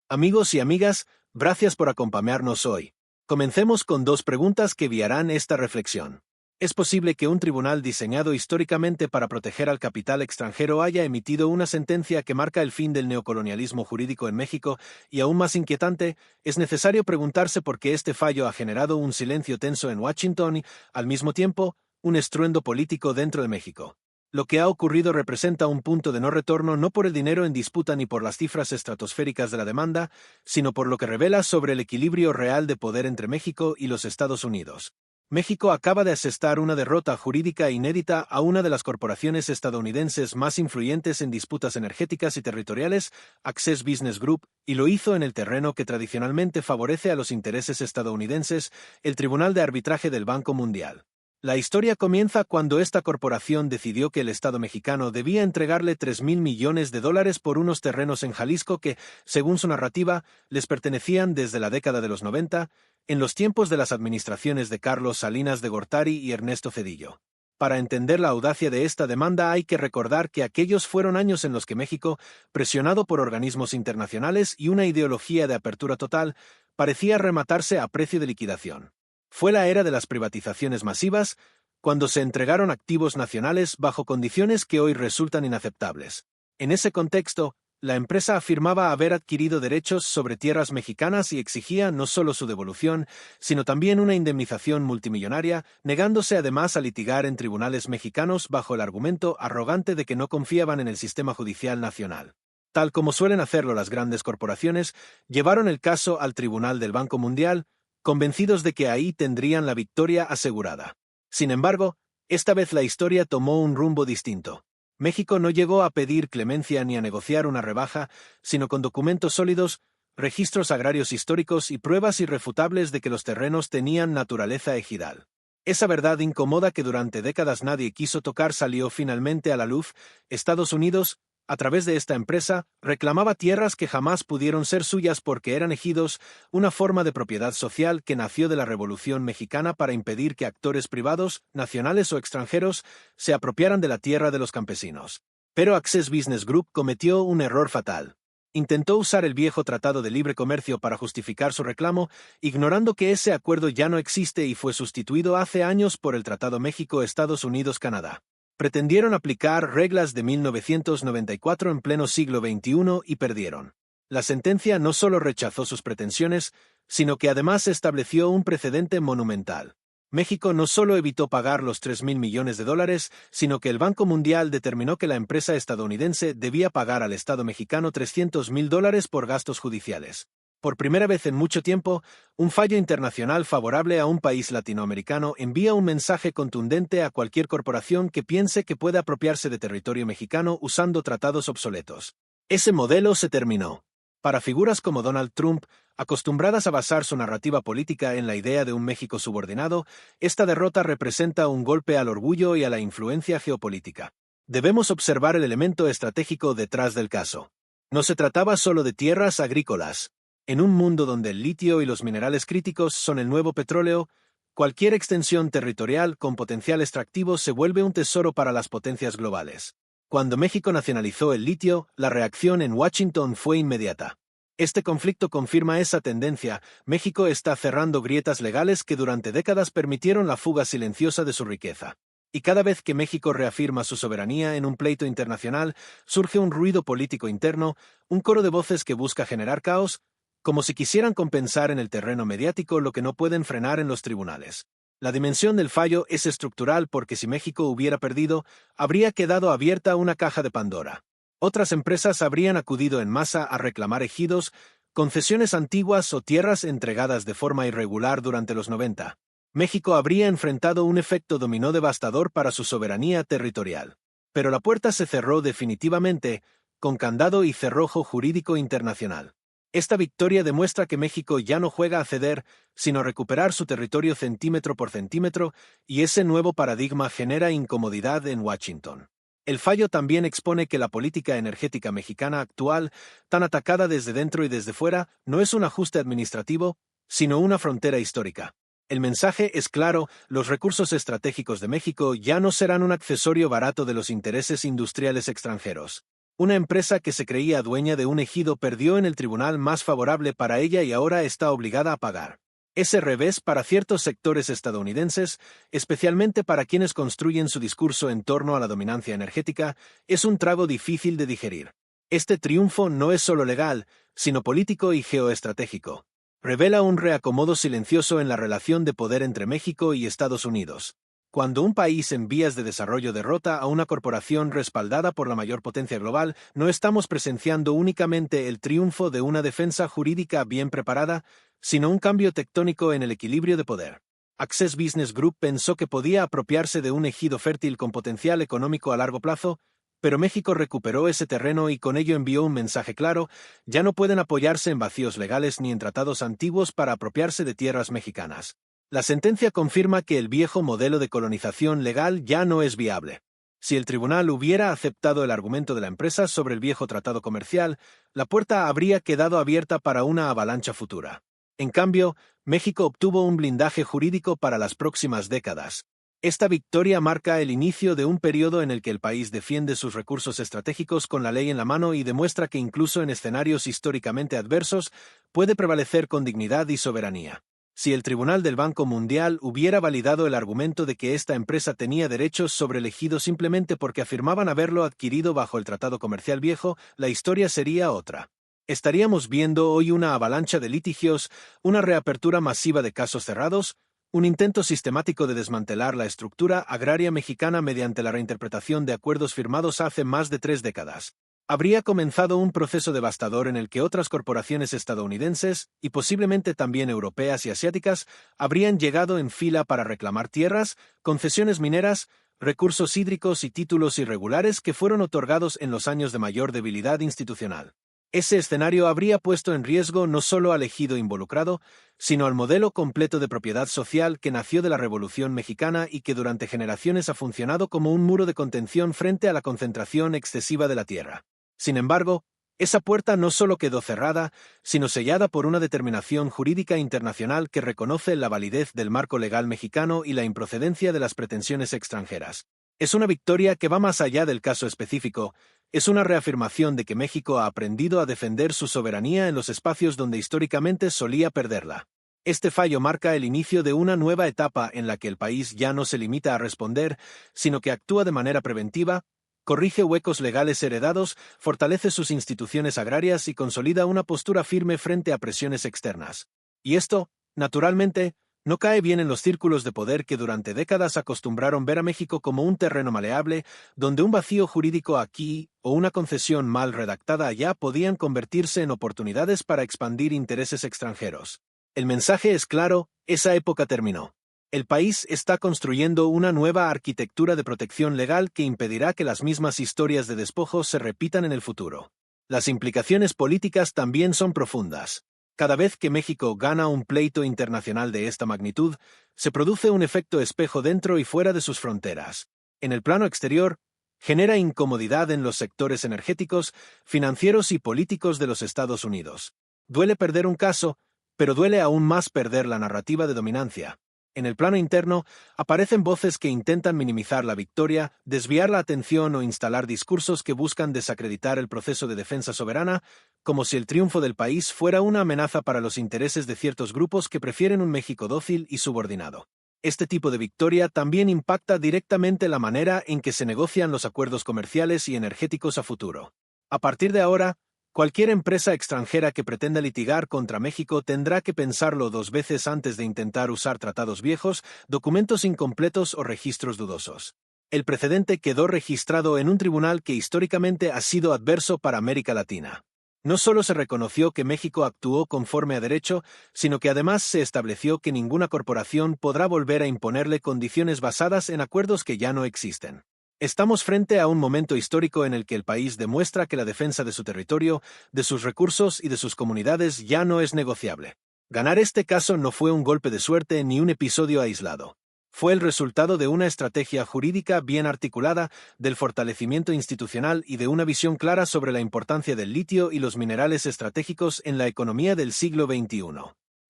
Amigos y amigas, gracias por acompañarnos hoy. Comencemos con dos preguntas que guiarán esta reflexión. ¿Es posible que un tribunal diseñado históricamente para proteger al capital extranjero haya emitido una sentencia que marca el fin del neocolonialismo jurídico en México? Y aún más inquietante, es necesario preguntarse por qué este fallo ha generado un silencio tenso en Washington y, al mismo tiempo, un estruendo político dentro de México. Lo que ha ocurrido representa un punto de no retorno no por el dinero en disputa ni por las cifras estratosféricas de la demanda, sino por lo que revela sobre el equilibrio real de poder entre México y los Estados Unidos. México acaba de asestar una derrota jurídica inédita a una de las corporaciones estadounidenses más influyentes en disputas energéticas y territoriales, Access Business Group, y lo hizo en el terreno que tradicionalmente favorece a los intereses estadounidenses, el Tribunal de Arbitraje del Banco Mundial. La historia comienza cuando esta corporación decidió que el Estado mexicano debía entregarle $3,000 millones por unos terrenos en Jalisco que, según su narrativa, les pertenecían desde la década de los 90, en los tiempos de las administraciones de Carlos Salinas de Gortari y Ernesto Zedillo. Para entender la audacia de esta demanda hay que recordar que aquellos fueron años en los que México, presionado por organismos internacionales y una ideología de apertura total, parecía rematarse a precio de liquidación. Fue la era de las privatizaciones masivas, cuando se entregaron activos nacionales bajo condiciones que hoy resultan inaceptables. En ese contexto, la empresa afirmaba haber adquirido derechos sobre tierras mexicanas y exigía no solo su devolución, sino también una indemnización multimillonaria, negándose además a litigar en tribunales mexicanos bajo el argumento arrogante de que no confiaban en el sistema judicial nacional. Tal como suelen hacerlo las grandes corporaciones, llevaron el caso al Tribunal del Banco Mundial, convencidos de que ahí tendrían la victoria asegurada. Sin embargo, esta vez la historia tomó un rumbo distinto. México no llegó a pedir clemencia ni a negociar una rebaja, sino con documentos sólidos, registros agrarios históricos y pruebas irrefutables de que los terrenos tenían naturaleza ejidal. Esa verdad incómoda que durante décadas nadie quiso tocar salió finalmente a la luz. Estados Unidos, a través de esta empresa, reclamaba tierras que jamás pudieron ser suyas porque eran ejidos, una forma de propiedad social que nació de la Revolución Mexicana para impedir que actores privados, nacionales o extranjeros, se apropiaran de la tierra de los campesinos. Pero Access Business Group cometió un error fatal. Intentó usar el viejo Tratado de Libre Comercio para justificar su reclamo, ignorando que ese acuerdo ya no existe y fue sustituido hace años por el Tratado México-Estados Unidos-Canadá. Pretendieron aplicar reglas de 1994 en pleno siglo XXI y perdieron. La sentencia no solo rechazó sus pretensiones, sino que además estableció un precedente monumental. México no solo evitó pagar los $3,000 millones, sino que el Banco Mundial determinó que la empresa estadounidense debía pagar al Estado mexicano $300,000 por gastos judiciales. Por primera vez en mucho tiempo, un fallo internacional favorable a un país latinoamericano envía un mensaje contundente a cualquier corporación que piense que puede apropiarse de territorio mexicano usando tratados obsoletos. Ese modelo se terminó. Para figuras como Donald Trump, acostumbradas a basar su narrativa política en la idea de un México subordinado, esta derrota representa un golpe al orgullo y a la influencia geopolítica. Debemos observar el elemento estratégico detrás del caso. No se trataba solo de tierras agrícolas. En un mundo donde el litio y los minerales críticos son el nuevo petróleo, cualquier extensión territorial con potencial extractivo se vuelve un tesoro para las potencias globales. Cuando México nacionalizó el litio, la reacción en Washington fue inmediata. Este conflicto confirma esa tendencia. México está cerrando grietas legales que durante décadas permitieron la fuga silenciosa de su riqueza. Y cada vez que México reafirma su soberanía en un pleito internacional, surge un ruido político interno, un coro de voces que busca generar caos, como si quisieran compensar en el terreno mediático lo que no pueden frenar en los tribunales. La dimensión del fallo es estructural porque si México hubiera perdido, habría quedado abierta una caja de Pandora. Otras empresas habrían acudido en masa a reclamar ejidos, concesiones antiguas o tierras entregadas de forma irregular durante los 90. México habría enfrentado un efecto dominó devastador para su soberanía territorial. Pero la puerta se cerró definitivamente, con candado y cerrojo jurídico internacional. Esta victoria demuestra que México ya no juega a ceder, sino a recuperar su territorio centímetro por centímetro, y ese nuevo paradigma genera incomodidad en Washington. El fallo también expone que la política energética mexicana actual, tan atacada desde dentro y desde fuera, no es un ajuste administrativo, sino una frontera histórica. El mensaje es claro: los recursos estratégicos de México ya no serán un accesorio barato de los intereses industriales extranjeros. Una empresa que se creía dueña de un ejido perdió en el tribunal más favorable para ella y ahora está obligada a pagar. Ese revés para ciertos sectores estadounidenses, especialmente para quienes construyen su discurso en torno a la dominancia energética, es un trago difícil de digerir. Este triunfo no es solo legal, sino político y geoestratégico. Revela un reacomodo silencioso en la relación de poder entre México y Estados Unidos. Cuando un país en vías de desarrollo derrota a una corporación respaldada por la mayor potencia global, no estamos presenciando únicamente el triunfo de una defensa jurídica bien preparada, sino un cambio tectónico en el equilibrio de poder. Access Business Group pensó que podía apropiarse de un ejido fértil con potencial económico a largo plazo, pero México recuperó ese terreno y con ello envió un mensaje claro: ya no pueden apoyarse en vacíos legales ni en tratados antiguos para apropiarse de tierras mexicanas. La sentencia confirma que el viejo modelo de colonización legal ya no es viable. Si el tribunal hubiera aceptado el argumento de la empresa sobre el viejo tratado comercial, la puerta habría quedado abierta para una avalancha futura. En cambio, México obtuvo un blindaje jurídico para las próximas décadas. Esta victoria marca el inicio de un periodo en el que el país defiende sus recursos estratégicos con la ley en la mano y demuestra que incluso en escenarios históricamente adversos puede prevalecer con dignidad y soberanía. Si el Tribunal del Banco Mundial hubiera validado el argumento de que esta empresa tenía derechos sobre el ejido simplemente porque afirmaban haberlo adquirido bajo el Tratado Comercial Viejo, la historia sería otra. Estaríamos viendo hoy una avalancha de litigios, una reapertura masiva de casos cerrados, un intento sistemático de desmantelar la estructura agraria mexicana mediante la reinterpretación de acuerdos firmados hace más de 3 décadas. Habría comenzado un proceso devastador en el que otras corporaciones estadounidenses, y posiblemente también europeas y asiáticas, habrían llegado en fila para reclamar tierras, concesiones mineras, recursos hídricos y títulos irregulares que fueron otorgados en los años de mayor debilidad institucional. Ese escenario habría puesto en riesgo no solo al ejido involucrado, sino al modelo completo de propiedad social que nació de la Revolución Mexicana y que durante generaciones ha funcionado como un muro de contención frente a la concentración excesiva de la tierra. Sin embargo, esa puerta no solo quedó cerrada, sino sellada por una determinación jurídica internacional que reconoce la validez del marco legal mexicano y la improcedencia de las pretensiones extranjeras. Es una victoria que va más allá del caso específico. Es una reafirmación de que México ha aprendido a defender su soberanía en los espacios donde históricamente solía perderla. Este fallo marca el inicio de una nueva etapa en la que el país ya no se limita a responder, sino que actúa de manera preventiva, corrige huecos legales heredados, fortalece sus instituciones agrarias y consolida una postura firme frente a presiones externas. Y esto, naturalmente, no cae bien en los círculos de poder que durante décadas acostumbraron ver a México como un terreno maleable, donde un vacío jurídico aquí o una concesión mal redactada allá podían convertirse en oportunidades para expandir intereses extranjeros. El mensaje es claro: esa época terminó. El país está construyendo una nueva arquitectura de protección legal que impedirá que las mismas historias de despojos se repitan en el futuro. Las implicaciones políticas también son profundas. Cada vez que México gana un pleito internacional de esta magnitud, se produce un efecto espejo dentro y fuera de sus fronteras. En el plano exterior, genera incomodidad en los sectores energéticos, financieros y políticos de los Estados Unidos. Duele perder un caso, pero duele aún más perder la narrativa de dominancia. En el plano interno, aparecen voces que intentan minimizar la victoria, desviar la atención o instalar discursos que buscan desacreditar el proceso de defensa soberana, como si el triunfo del país fuera una amenaza para los intereses de ciertos grupos que prefieren un México dócil y subordinado. Este tipo de victoria también impacta directamente la manera en que se negocian los acuerdos comerciales y energéticos a futuro. A partir de ahora, cualquier empresa extranjera que pretenda litigar contra México tendrá que pensarlo 2 veces antes de intentar usar tratados viejos, documentos incompletos o registros dudosos. El precedente quedó registrado en un tribunal que históricamente ha sido adverso para América Latina. No solo se reconoció que México actuó conforme a derecho, sino que además se estableció que ninguna corporación podrá volver a imponerle condiciones basadas en acuerdos que ya no existen. Estamos frente a un momento histórico en el que el país demuestra que la defensa de su territorio, de sus recursos y de sus comunidades ya no es negociable. Ganar este caso no fue un golpe de suerte ni un episodio aislado. Fue el resultado de una estrategia jurídica bien articulada, del fortalecimiento institucional y de una visión clara sobre la importancia del litio y los minerales estratégicos en la economía del siglo XXI.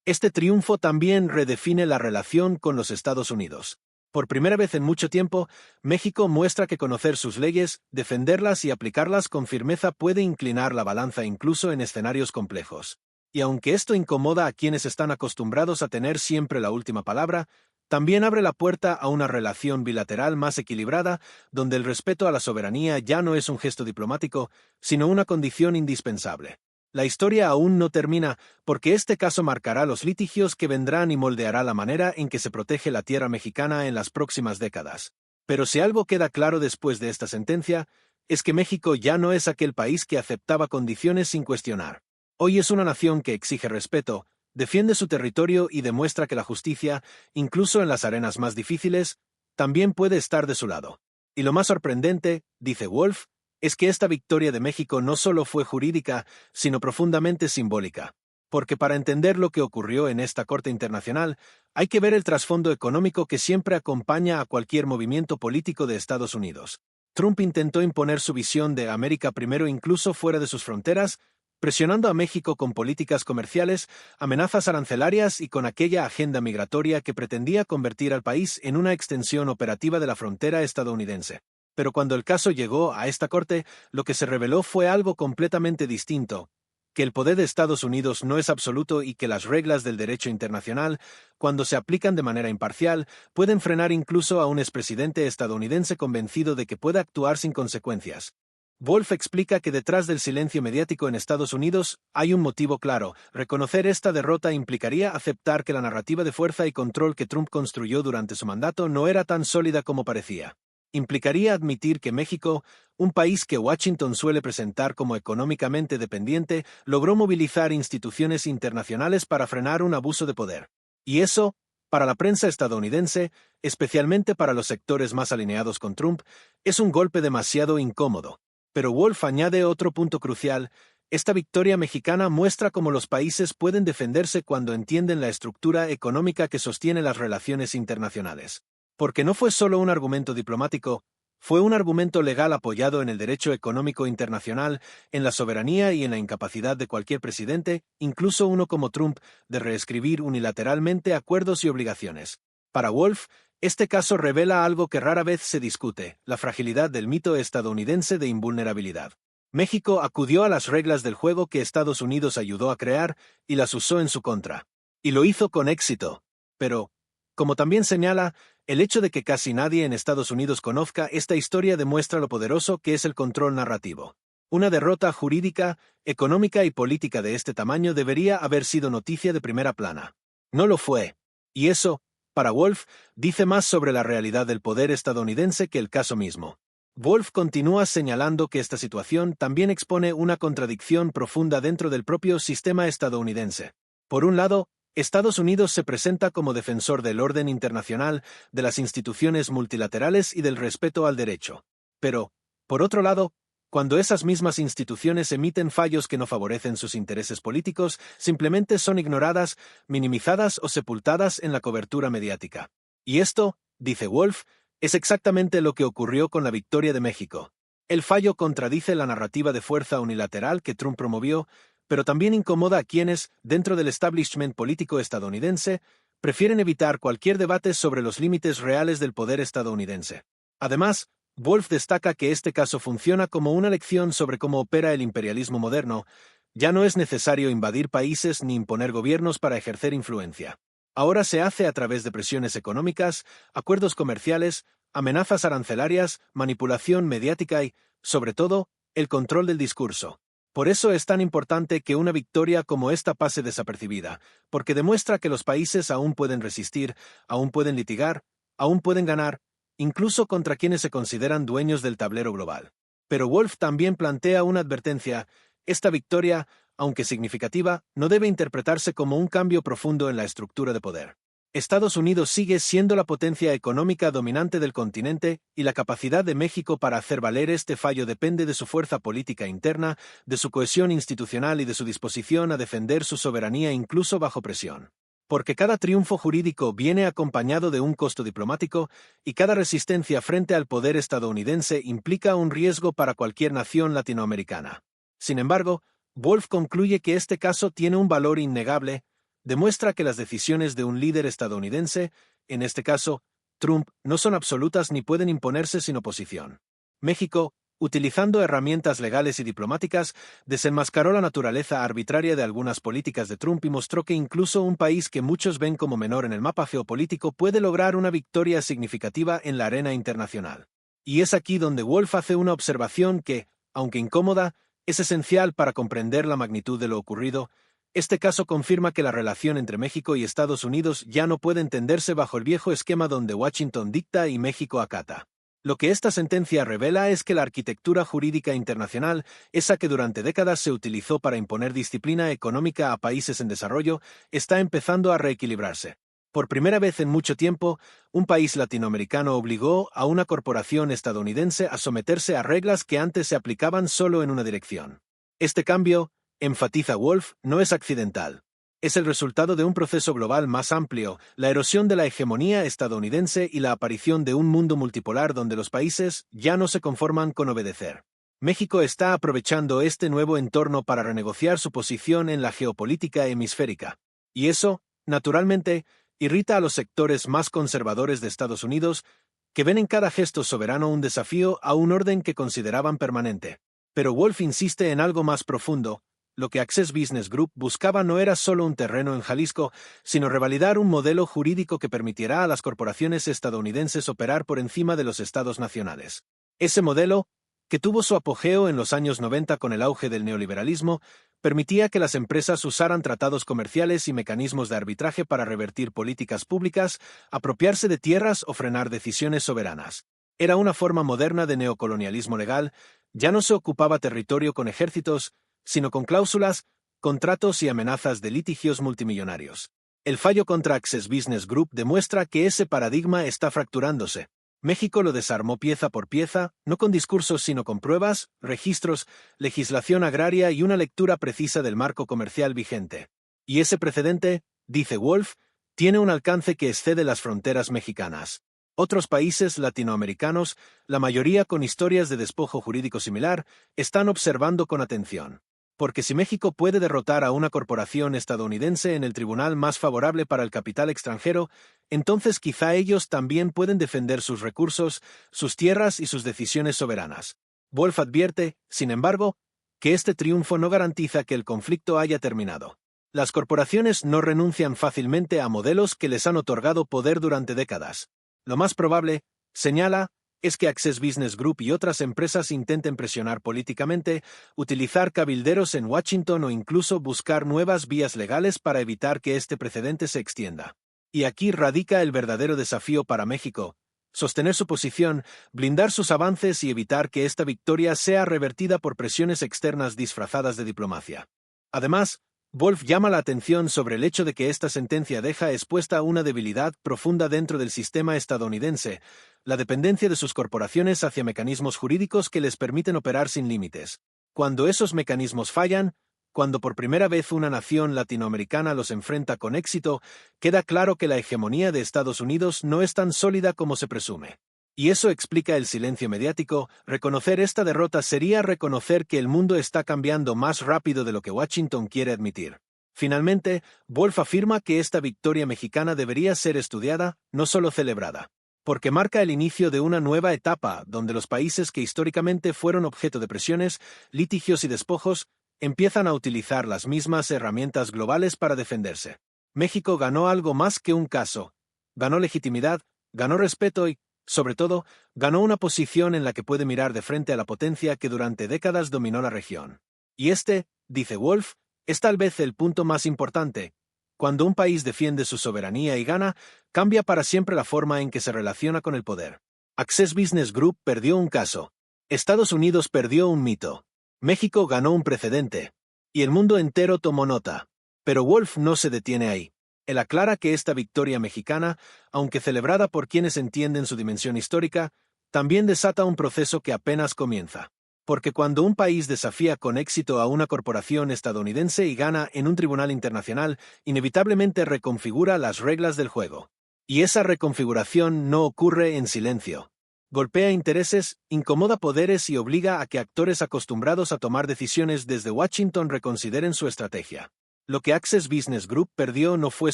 Este triunfo también redefine la relación con los Estados Unidos. Por primera vez en mucho tiempo, México muestra que conocer sus leyes, defenderlas y aplicarlas con firmeza puede inclinar la balanza incluso en escenarios complejos. Y aunque esto incomoda a quienes están acostumbrados a tener siempre la última palabra, también abre la puerta a una relación bilateral más equilibrada, donde el respeto a la soberanía ya no es un gesto diplomático, sino una condición indispensable. La historia aún no termina, porque este caso marcará los litigios que vendrán y moldeará la manera en que se protege la tierra mexicana en las próximas décadas. Pero si algo queda claro después de esta sentencia, es que México ya no es aquel país que aceptaba condiciones sin cuestionar. Hoy es una nación que exige respeto, defiende su territorio y demuestra que la justicia, incluso en las arenas más difíciles, también puede estar de su lado. Y lo más sorprendente, dice Wolf, es que esta victoria de México no solo fue jurídica, sino profundamente simbólica. Porque para entender lo que ocurrió en esta Corte Internacional, hay que ver el trasfondo económico que siempre acompaña a cualquier movimiento político de Estados Unidos. Trump intentó imponer su visión de América primero incluso fuera de sus fronteras, presionando a México con políticas comerciales, amenazas arancelarias y con aquella agenda migratoria que pretendía convertir al país en una extensión operativa de la frontera estadounidense. Pero cuando el caso llegó a esta corte, lo que se reveló fue algo completamente distinto, que el poder de Estados Unidos no es absoluto y que las reglas del derecho internacional, cuando se aplican de manera imparcial, pueden frenar incluso a un expresidente estadounidense convencido de que puede actuar sin consecuencias. Wolf explica que detrás del silencio mediático en Estados Unidos hay un motivo claro. Reconocer esta derrota implicaría aceptar que la narrativa de fuerza y control que Trump construyó durante su mandato no era tan sólida como parecía. Implicaría admitir que México, un país que Washington suele presentar como económicamente dependiente, logró movilizar instituciones internacionales para frenar un abuso de poder. Y eso, para la prensa estadounidense, especialmente para los sectores más alineados con Trump, es un golpe demasiado incómodo. Pero Wolf añade otro punto crucial: esta victoria mexicana muestra cómo los países pueden defenderse cuando entienden la estructura económica que sostiene las relaciones internacionales. Porque no fue solo un argumento diplomático, fue un argumento legal apoyado en el derecho económico internacional, en la soberanía y en la incapacidad de cualquier presidente, incluso uno como Trump, de reescribir unilateralmente acuerdos y obligaciones. Para Wolf, este caso revela algo que rara vez se discute: la fragilidad del mito estadounidense de invulnerabilidad. México acudió a las reglas del juego que Estados Unidos ayudó a crear y las usó en su contra. Y lo hizo con éxito. Pero, como también señala, el hecho de que casi nadie en Estados Unidos conozca esta historia demuestra lo poderoso que es el control narrativo. Una derrota jurídica, económica y política de este tamaño debería haber sido noticia de primera plana. No lo fue. Y eso, para Wolf, dice más sobre la realidad del poder estadounidense que el caso mismo. Wolf continúa señalando que esta situación también expone una contradicción profunda dentro del propio sistema estadounidense. Por un lado, Estados Unidos se presenta como defensor del orden internacional, de las instituciones multilaterales y del respeto al derecho. Pero, por otro lado, cuando esas mismas instituciones emiten fallos que no favorecen sus intereses políticos, simplemente son ignoradas, minimizadas o sepultadas en la cobertura mediática. Y esto, dice Wolf, es exactamente lo que ocurrió con la victoria de México. El fallo contradice la narrativa de fuerza unilateral que Trump promovió, pero también incomoda a quienes, dentro del establishment político estadounidense, prefieren evitar cualquier debate sobre los límites reales del poder estadounidense. Además, Wolf destaca que este caso funciona como una lección sobre cómo opera el imperialismo moderno. Ya no es necesario invadir países ni imponer gobiernos para ejercer influencia. Ahora se hace a través de presiones económicas, acuerdos comerciales, amenazas arancelarias, manipulación mediática y, sobre todo, el control del discurso. Por eso es tan importante que una victoria como esta pase desapercibida, porque demuestra que los países aún pueden resistir, aún pueden litigar, aún pueden ganar, incluso contra quienes se consideran dueños del tablero global. Pero Wolf también plantea una advertencia: esta victoria, aunque significativa, no debe interpretarse como un cambio profundo en la estructura de poder. Estados Unidos sigue siendo la potencia económica dominante del continente y la capacidad de México para hacer valer este fallo depende de su fuerza política interna, de su cohesión institucional y de su disposición a defender su soberanía incluso bajo presión. Porque cada triunfo jurídico viene acompañado de un costo diplomático y cada resistencia frente al poder estadounidense implica un riesgo para cualquier nación latinoamericana. Sin embargo, Wolf concluye que este caso tiene un valor innegable. Demuestra que las decisiones de un líder estadounidense, en este caso, Trump no son absolutas ni pueden imponerse sin oposición. México, utilizando herramientas legales y diplomáticas, desenmascaró la naturaleza arbitraria de algunas políticas de Trump y mostró que incluso un país que muchos ven como menor en el mapa geopolítico puede lograr una victoria significativa en la arena internacional. Y es aquí donde Wolf hace una observación que, aunque incómoda, es esencial para comprender la magnitud de lo ocurrido. Este caso confirma que la relación entre México y Estados Unidos ya no puede entenderse bajo el viejo esquema donde Washington dicta y México acata. Lo que esta sentencia revela es que la arquitectura jurídica internacional, esa que durante décadas se utilizó para imponer disciplina económica a países en desarrollo, está empezando a reequilibrarse. Por primera vez en mucho tiempo, un país latinoamericano obligó a una corporación estadounidense a someterse a reglas que antes se aplicaban solo en una dirección. Este cambio, enfatiza Wolf, no es accidental. Es el resultado de un proceso global más amplio, la erosión de la hegemonía estadounidense y la aparición de un mundo multipolar donde los países ya no se conforman con obedecer. México está aprovechando este nuevo entorno para renegociar su posición en la geopolítica hemisférica. Y eso, naturalmente, irrita a los sectores más conservadores de Estados Unidos, que ven en cada gesto soberano un desafío a un orden que consideraban permanente. Pero Wolf insiste en algo más profundo. Lo que Access Business Group buscaba no era solo un terreno en Jalisco, sino revalidar un modelo jurídico que permitirá a las corporaciones estadounidenses operar por encima de los estados nacionales. Ese modelo, que tuvo su apogeo en los años 90 con el auge del neoliberalismo, permitía que las empresas usaran tratados comerciales y mecanismos de arbitraje para revertir políticas públicas, apropiarse de tierras o frenar decisiones soberanas. Era una forma moderna de neocolonialismo legal, ya no se ocupaba territorio con ejércitos, sino con cláusulas, contratos y amenazas de litigios multimillonarios. El fallo contra Access Business Group demuestra que ese paradigma está fracturándose. México lo desarmó pieza por pieza, no con discursos sino con pruebas, registros, legislación agraria y una lectura precisa del marco comercial vigente. Y ese precedente, dice Wolf, tiene un alcance que excede las fronteras mexicanas. Otros países latinoamericanos, la mayoría con historias de despojo jurídico similar, están observando con atención. Porque si México puede derrotar a una corporación estadounidense en el tribunal más favorable para el capital extranjero, entonces quizá ellos también pueden defender sus recursos, sus tierras y sus decisiones soberanas. Wolf advierte, sin embargo, que este triunfo no garantiza que el conflicto haya terminado. Las corporaciones no renuncian fácilmente a modelos que les han otorgado poder durante décadas. Lo más probable, señala, es que Access Business Group y otras empresas intenten presionar políticamente, utilizar cabilderos en Washington o incluso buscar nuevas vías legales para evitar que este precedente se extienda. Y aquí radica el verdadero desafío para México: sostener su posición, blindar sus avances y evitar que esta victoria sea revertida por presiones externas disfrazadas de diplomacia. Además, Wolf llama la atención sobre el hecho de que esta sentencia deja expuesta una debilidad profunda dentro del sistema estadounidense, la dependencia de sus corporaciones hacia mecanismos jurídicos que les permiten operar sin límites. Cuando esos mecanismos fallan, cuando por primera vez una nación latinoamericana los enfrenta con éxito, queda claro que la hegemonía de Estados Unidos no es tan sólida como se presume. Y eso explica el silencio mediático. Reconocer esta derrota sería reconocer que el mundo está cambiando más rápido de lo que Washington quiere admitir. Finalmente, Wolf afirma que esta victoria mexicana debería ser estudiada, no solo celebrada, porque marca el inicio de una nueva etapa donde los países que históricamente fueron objeto de presiones, litigios y despojos, empiezan a utilizar las mismas herramientas globales para defenderse. México ganó algo más que un caso. Ganó legitimidad, ganó respeto y, sobre todo, ganó una posición en la que puede mirar de frente a la potencia que durante décadas dominó la región. Y este, dice Wolf, es tal vez el punto más importante. Cuando un país defiende su soberanía y gana, cambia para siempre la forma en que se relaciona con el poder. Access Business Group perdió un caso. Estados Unidos perdió un mito. México ganó un precedente. Y el mundo entero tomó nota. Pero Wolf no se detiene ahí. Él aclara que esta victoria mexicana, aunque celebrada por quienes entienden su dimensión histórica, también desata un proceso que apenas comienza. Porque cuando un país desafía con éxito a una corporación estadounidense y gana en un tribunal internacional, inevitablemente reconfigura las reglas del juego. Y esa reconfiguración no ocurre en silencio. Golpea intereses, incomoda poderes y obliga a que actores acostumbrados a tomar decisiones desde Washington reconsideren su estrategia. Lo que Access Business Group perdió no fue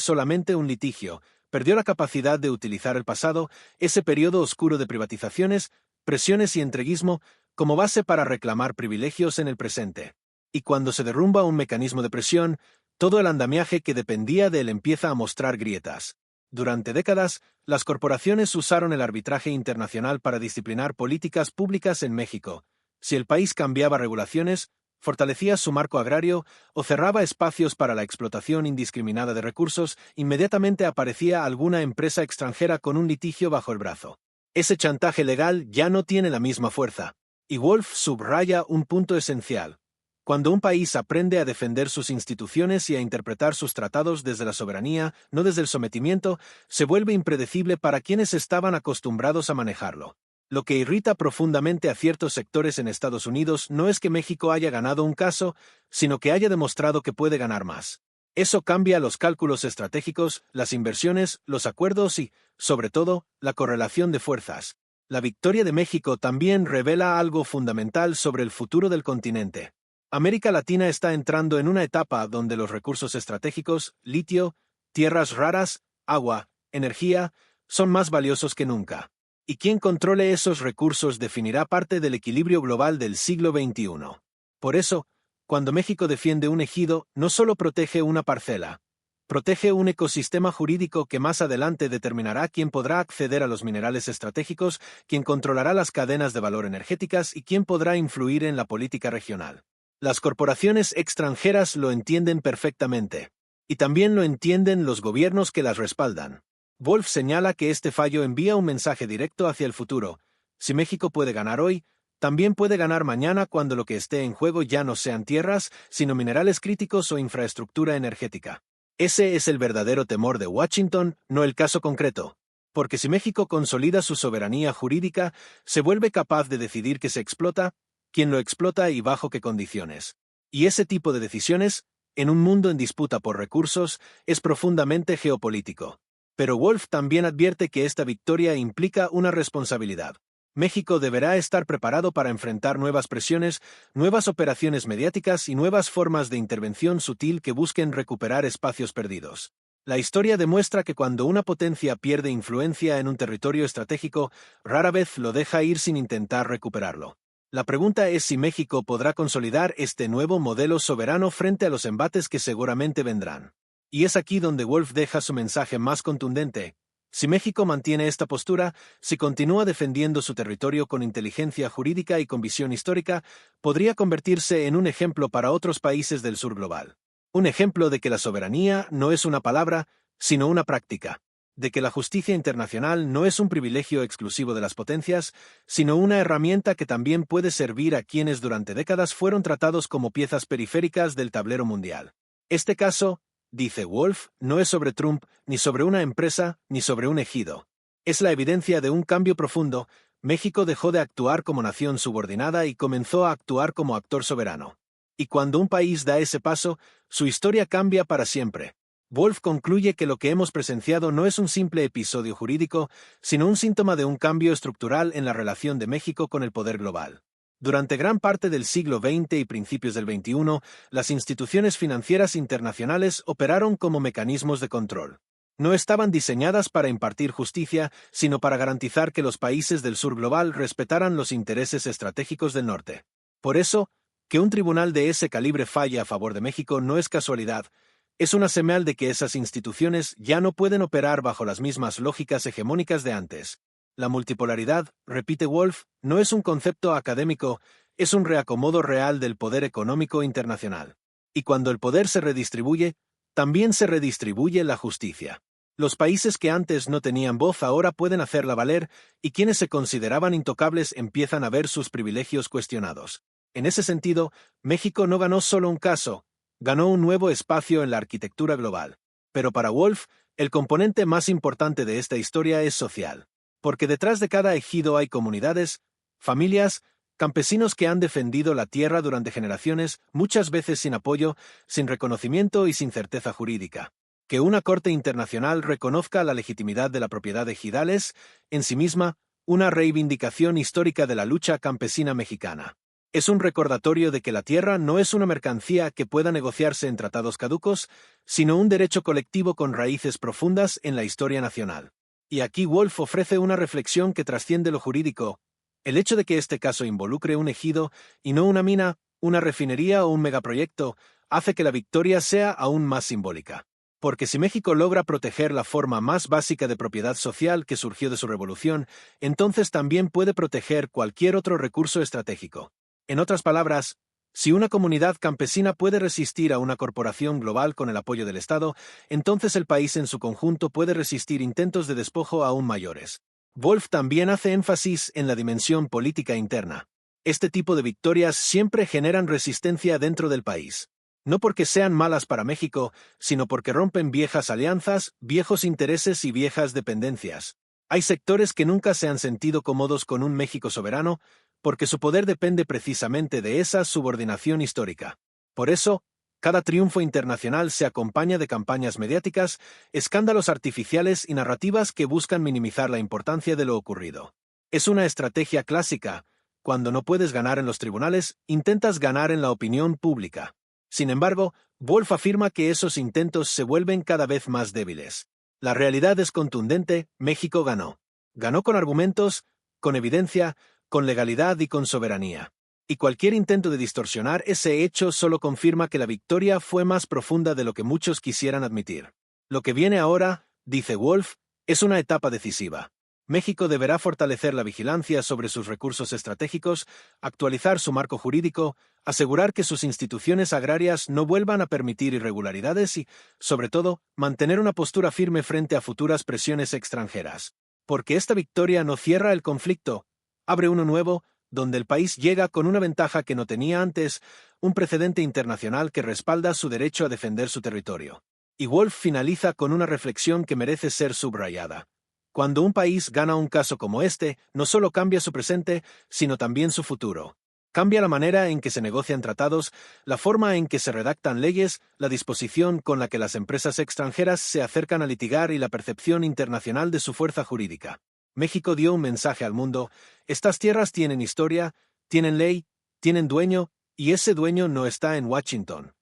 solamente un litigio, perdió la capacidad de utilizar el pasado, ese periodo oscuro de privatizaciones, presiones y entreguismo, como base para reclamar privilegios en el presente. Y cuando se derrumba un mecanismo de presión, todo el andamiaje que dependía de él empieza a mostrar grietas. Durante décadas, las corporaciones usaron el arbitraje internacional para disciplinar políticas públicas en México. Si el país cambiaba regulaciones, fortalecía su marco agrario o cerraba espacios para la explotación indiscriminada de recursos, inmediatamente aparecía alguna empresa extranjera con un litigio bajo el brazo. Ese chantaje legal ya no tiene la misma fuerza. Y Wolf subraya un punto esencial. Cuando un país aprende a defender sus instituciones y a interpretar sus tratados desde la soberanía, no desde el sometimiento, se vuelve impredecible para quienes estaban acostumbrados a manejarlo. Lo que irrita profundamente a ciertos sectores en Estados Unidos no es que México haya ganado un caso, sino que haya demostrado que puede ganar más. Eso cambia los cálculos estratégicos, las inversiones, los acuerdos y, sobre todo, la correlación de fuerzas. La victoria de México también revela algo fundamental sobre el futuro del continente. América Latina está entrando en una etapa donde los recursos estratégicos, litio, tierras raras, agua, energía, son más valiosos que nunca. Y quien controle esos recursos definirá parte del equilibrio global del siglo XXI. Por eso, cuando México defiende un ejido, no solo protege una parcela, protege un ecosistema jurídico que más adelante determinará quién podrá acceder a los minerales estratégicos, quién controlará las cadenas de valor energéticas y quién podrá influir en la política regional. Las corporaciones extranjeras lo entienden perfectamente. Y también lo entienden los gobiernos que las respaldan. Wolf señala que este fallo envía un mensaje directo hacia el futuro. Si México puede ganar hoy, también puede ganar mañana cuando lo que esté en juego ya no sean tierras, sino minerales críticos o infraestructura energética. Ese es el verdadero temor de Washington, no el caso concreto. Porque si México consolida su soberanía jurídica, se vuelve capaz de decidir qué se explota, quién lo explota y bajo qué condiciones. Y ese tipo de decisiones, en un mundo en disputa por recursos, es profundamente geopolítico. Pero Wolf también advierte que esta victoria implica una responsabilidad. México deberá estar preparado para enfrentar nuevas presiones, nuevas operaciones mediáticas y nuevas formas de intervención sutil que busquen recuperar espacios perdidos. La historia demuestra que cuando una potencia pierde influencia en un territorio estratégico, rara vez lo deja ir sin intentar recuperarlo. La pregunta es si México podrá consolidar este nuevo modelo soberano frente a los embates que seguramente vendrán. Y es aquí donde Wolf deja su mensaje más contundente. Si México mantiene esta postura, si continúa defendiendo su territorio con inteligencia jurídica y con visión histórica, podría convertirse en un ejemplo para otros países del sur global. Un ejemplo de que la soberanía no es una palabra, sino una práctica. De que la justicia internacional no es un privilegio exclusivo de las potencias, sino una herramienta que también puede servir a quienes durante décadas fueron tratados como piezas periféricas del tablero mundial. Este caso, dice Wolf, no es sobre Trump, ni sobre una empresa, ni sobre un ejido. Es la evidencia de un cambio profundo. México dejó de actuar como nación subordinada y comenzó a actuar como actor soberano. Y cuando un país da ese paso, su historia cambia para siempre. Wolf concluye que lo que hemos presenciado no es un simple episodio jurídico, sino un síntoma de un cambio estructural en la relación de México con el poder global. Durante gran parte del siglo XX y principios del XXI, las instituciones financieras internacionales operaron como mecanismos de control. No estaban diseñadas para impartir justicia, sino para garantizar que los países del sur global respetaran los intereses estratégicos del norte. Por eso, que un tribunal de ese calibre falle a favor de México no es casualidad. Es una señal de que esas instituciones ya no pueden operar bajo las mismas lógicas hegemónicas de antes. La multipolaridad, repite Wolf, no es un concepto académico, es un reacomodo real del poder económico internacional. Y cuando el poder se redistribuye, también se redistribuye la justicia. Los países que antes no tenían voz ahora pueden hacerla valer, y quienes se consideraban intocables empiezan a ver sus privilegios cuestionados. En ese sentido, México no ganó solo un caso, ganó un nuevo espacio en la arquitectura global. Pero para Wolf, el componente más importante de esta historia es social. Porque detrás de cada ejido hay comunidades, familias, campesinos que han defendido la tierra durante generaciones, muchas veces sin apoyo, sin reconocimiento y sin certeza jurídica. Que una corte internacional reconozca la legitimidad de la propiedad ejidal es, en sí misma, una reivindicación histórica de la lucha campesina mexicana. Es un recordatorio de que la tierra no es una mercancía que pueda negociarse en tratados caducos, sino un derecho colectivo con raíces profundas en la historia nacional. Y aquí Wolf ofrece una reflexión que trasciende lo jurídico. El hecho de que este caso involucre un ejido y no una mina, una refinería o un megaproyecto, hace que la victoria sea aún más simbólica. Porque si México logra proteger la forma más básica de propiedad social que surgió de su revolución, entonces también puede proteger cualquier otro recurso estratégico. En otras palabras, si una comunidad campesina puede resistir a una corporación global con el apoyo del Estado, entonces el país en su conjunto puede resistir intentos de despojo aún mayores. Wolf también hace énfasis en la dimensión política interna. Este tipo de victorias siempre generan resistencia dentro del país. No porque sean malas para México, sino porque rompen viejas alianzas, viejos intereses y viejas dependencias. Hay sectores que nunca se han sentido cómodos con un México soberano, porque su poder depende precisamente de esa subordinación histórica. Por eso, cada triunfo internacional se acompaña de campañas mediáticas, escándalos artificiales y narrativas que buscan minimizar la importancia de lo ocurrido. Es una estrategia clásica. Cuando no puedes ganar en los tribunales, intentas ganar en la opinión pública. Sin embargo, Wolf afirma que esos intentos se vuelven cada vez más débiles. La realidad es contundente: México ganó. Ganó con argumentos, con evidencia, con legalidad y con soberanía. Y cualquier intento de distorsionar ese hecho solo confirma que la victoria fue más profunda de lo que muchos quisieran admitir. Lo que viene ahora, dice Wolf, es una etapa decisiva. México deberá fortalecer la vigilancia sobre sus recursos estratégicos, actualizar su marco jurídico, asegurar que sus instituciones agrarias no vuelvan a permitir irregularidades y, sobre todo, mantener una postura firme frente a futuras presiones extranjeras. Porque esta victoria no cierra el conflicto, abre uno nuevo, donde el país llega con una ventaja que no tenía antes, un precedente internacional que respalda su derecho a defender su territorio. Y Wolf finaliza con una reflexión que merece ser subrayada. Cuando un país gana un caso como este, no solo cambia su presente, sino también su futuro. Cambia la manera en que se negocian tratados, la forma en que se redactan leyes, la disposición con la que las empresas extranjeras se acercan a litigar y la percepción internacional de su fuerza jurídica. México dio un mensaje al mundo: estas tierras tienen historia, tienen ley, tienen dueño, y ese dueño no está en Washington.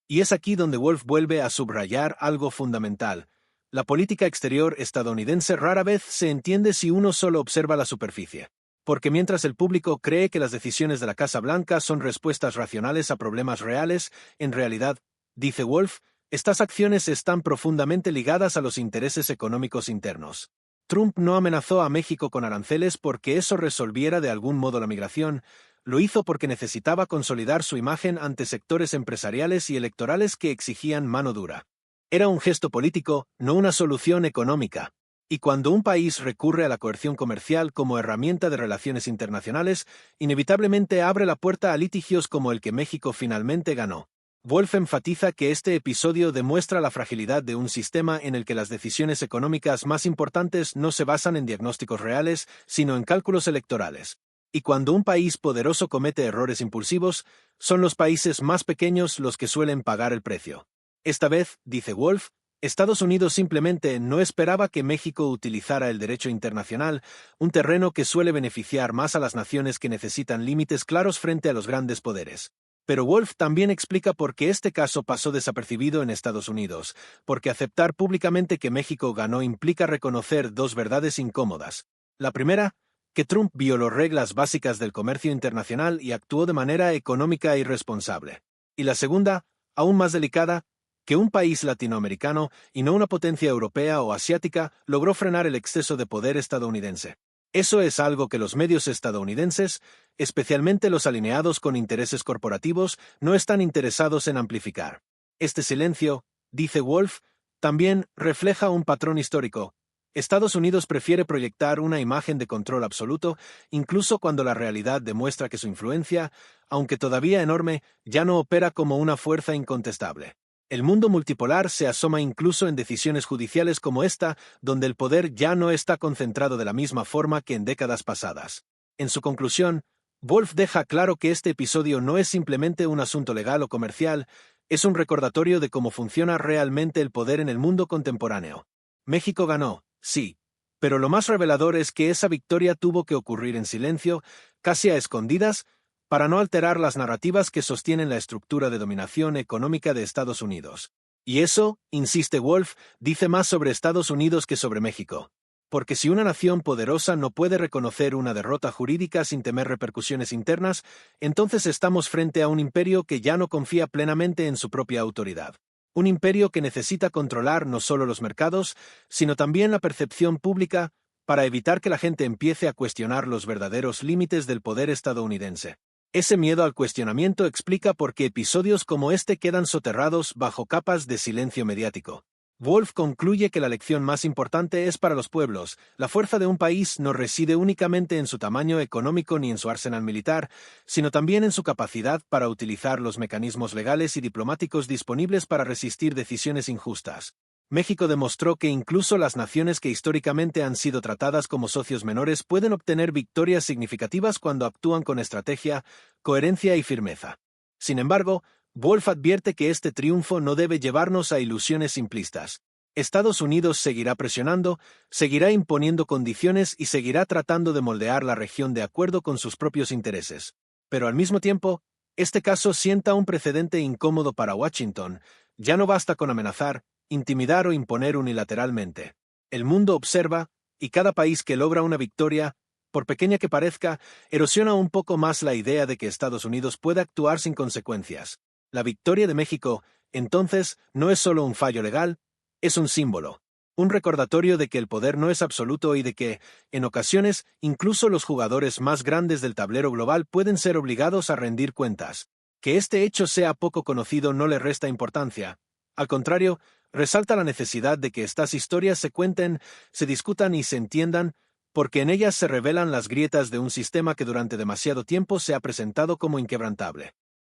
Y es aquí donde Wolf vuelve a subrayar algo fundamental. La política exterior estadounidense rara vez se entiende si uno solo observa la superficie. Porque mientras el público cree que las decisiones de la Casa Blanca son respuestas racionales a problemas reales, en realidad, dice Wolf, estas acciones están profundamente ligadas a los intereses económicos internos. Trump no amenazó a México con aranceles porque eso resolviera de algún modo la migración, lo hizo porque necesitaba consolidar su imagen ante sectores empresariales y electorales que exigían mano dura. Era un gesto político, no una solución económica. Y cuando un país recurre a la coerción comercial como herramienta de relaciones internacionales, inevitablemente abre la puerta a litigios como el que México finalmente ganó. Wolf enfatiza que este episodio demuestra la fragilidad de un sistema en el que las decisiones económicas más importantes no se basan en diagnósticos reales, sino en cálculos electorales. Y cuando un país poderoso comete errores impulsivos, son los países más pequeños los que suelen pagar el precio. Esta vez, dice Wolf, Estados Unidos simplemente no esperaba que México utilizara el derecho internacional, un terreno que suele beneficiar más a las naciones que necesitan límites claros frente a los grandes poderes. Pero Wolf también explica por qué este caso pasó desapercibido en Estados Unidos, porque aceptar públicamente que México ganó implica reconocer dos verdades incómodas. La primera, que Trump violó reglas básicas del comercio internacional y actuó de manera económica irresponsable. Y la segunda, aún más delicada, que un país latinoamericano, y no una potencia europea o asiática, logró frenar el exceso de poder estadounidense. Eso es algo que los medios estadounidenses, especialmente los alineados con intereses corporativos, no están interesados en amplificar. Este silencio, dice Wolf, también refleja un patrón histórico. Estados Unidos prefiere proyectar una imagen de control absoluto, incluso cuando la realidad demuestra que su influencia, aunque todavía enorme, ya no opera como una fuerza incontestable. El mundo multipolar se asoma incluso en decisiones judiciales como esta, donde el poder ya no está concentrado de la misma forma que en décadas pasadas. En su conclusión, Wolf deja claro que este episodio no es simplemente un asunto legal o comercial, es un recordatorio de cómo funciona realmente el poder en el mundo contemporáneo. México ganó, sí, pero lo más revelador es que esa victoria tuvo que ocurrir en silencio, casi a escondidas, para no alterar las narrativas que sostienen la estructura de dominación económica de Estados Unidos. Y eso, insiste Wolf, dice más sobre Estados Unidos que sobre México. Porque si una nación poderosa no puede reconocer una derrota jurídica sin temer repercusiones internas, entonces estamos frente a un imperio que ya no confía plenamente en su propia autoridad. Un imperio que necesita controlar no solo los mercados, sino también la percepción pública, para evitar que la gente empiece a cuestionar los verdaderos límites del poder estadounidense. Ese miedo al cuestionamiento explica por qué episodios como este quedan soterrados bajo capas de silencio mediático. Wolf concluye que la lección más importante es para los pueblos. La fuerza de un país no reside únicamente en su tamaño económico ni en su arsenal militar, sino también en su capacidad para utilizar los mecanismos legales y diplomáticos disponibles para resistir decisiones injustas. México demostró que incluso las naciones que históricamente han sido tratadas como socios menores pueden obtener victorias significativas cuando actúan con estrategia, coherencia y firmeza. Sin embargo, Wolf advierte que este triunfo no debe llevarnos a ilusiones simplistas. Estados Unidos seguirá presionando, seguirá imponiendo condiciones y seguirá tratando de moldear la región de acuerdo con sus propios intereses. Pero al mismo tiempo, este caso sienta un precedente incómodo para Washington. Ya no basta con amenazar, intimidar o imponer unilateralmente. El mundo observa, y cada país que logra una victoria, por pequeña que parezca, erosiona un poco más la idea de que Estados Unidos puede actuar sin consecuencias. La victoria de México, entonces, no es solo un fallo legal, es un símbolo, un recordatorio de que el poder no es absoluto y de que, en ocasiones, incluso los jugadores más grandes del tablero global pueden ser obligados a rendir cuentas. Que este hecho sea poco conocido no le resta importancia. Al contrario, resalta la necesidad de que estas historias se cuenten, se discutan y se entiendan, porque en ellas se revelan las grietas de un sistema que durante demasiado tiempo se ha presentado como inquebrantable.